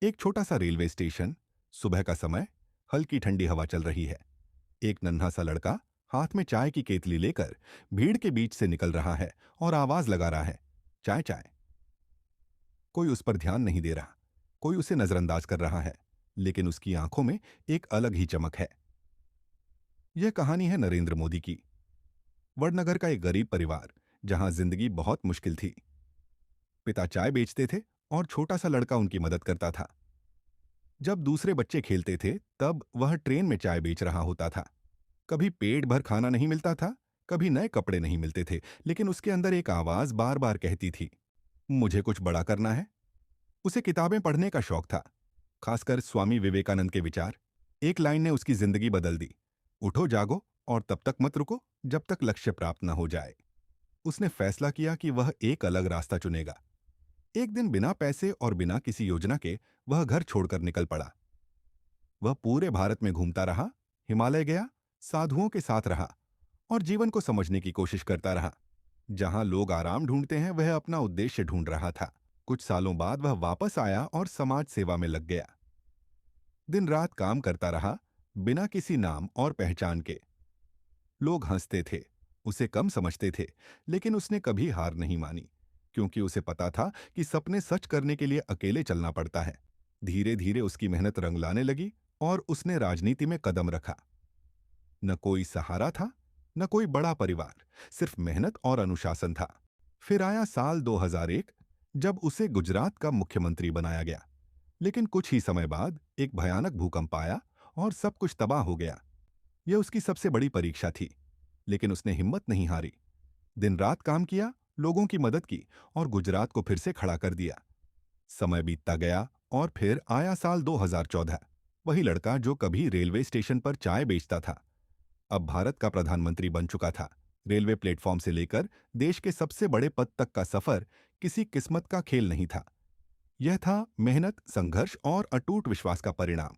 एक छोटा सा रेलवे स्टेशन। सुबह का समय। हल्की ठंडी हवा चल रही है। एक नन्हा सा लड़का हाथ में चाय की केतली लेकर भीड़ के बीच से निकल रहा है और आवाज लगा रहा है, चाय चाय। कोई उस पर ध्यान नहीं दे रहा। कोई उसे नजरअंदाज कर रहा है। लेकिन उसकी आंखों में एक अलग ही चमक है। यह कहानी है नरेंद्र मोदी की। वडनगर का एक गरीब परिवार, जहां जिंदगी बहुत मुश्किल थी। पिता चाय बेचते थे और छोटा सा लड़का उनकी मदद करता था। जब दूसरे बच्चे खेलते थे तब वह ट्रेन में चाय बेच रहा होता था। कभी पेट भर खाना नहीं मिलता था, कभी नए कपड़े नहीं मिलते थे, लेकिन उसके अंदर एक आवाज बार बार कहती थी, मुझे कुछ बड़ा करना है। उसे किताबें पढ़ने का शौक था, खासकर स्वामी विवेकानंद के विचार। एक लाइन ने उसकी जिंदगी बदल दी, उठो जागो और तब तक मत रुको जब तक लक्ष्य प्राप्त न हो जाए। उसने फैसला किया कि वह एक अलग रास्ता चुनेगा। एक दिन बिना पैसे और बिना किसी योजना के वह घर छोड़कर निकल पड़ा। वह पूरे भारत में घूमता रहा, हिमालय गया, साधुओं के साथ रहा और जीवन को समझने की कोशिश करता रहा। जहां लोग आराम ढूंढते हैं, वह अपना उद्देश्य ढूंढ रहा था। कुछ सालों बाद वह वापस आया और समाज सेवा में लग गया। दिन रात काम करता रहा, बिना किसी नाम और पहचान के। लोग हंसते थे, उसे कम समझते थे, लेकिन उसने कभी हार नहीं मानी, क्योंकि उसे पता था कि सपने सच करने के लिए अकेले चलना पड़ता है। धीरे धीरे उसकी मेहनत रंग लाने लगी और उसने राजनीति में कदम रखा। न कोई सहारा था, न कोई बड़ा परिवार, सिर्फ मेहनत और अनुशासन था। फिर आया साल 2001, जब उसे गुजरात का मुख्यमंत्री बनाया गया। लेकिन कुछ ही समय बाद एक भयानक भूकंप आया और सब कुछ तबाह हो गया। यह उसकी सबसे बड़ी परीक्षा थी, लेकिन उसने हिम्मत नहीं हारी। दिन रात काम किया, लोगों की मदद की और गुजरात को फिर से खड़ा कर दिया। समय बीतता गया और फिर आया साल 2014। वही लड़का जो कभी रेलवे स्टेशन पर चाय बेचता था, अब भारत का प्रधानमंत्री बन चुका था। रेलवे प्लेटफॉर्म से लेकर देश के सबसे बड़े पद तक का सफर किसी किस्मत का खेल नहीं था। यह था मेहनत, संघर्ष और अटूट विश्वास का परिणाम।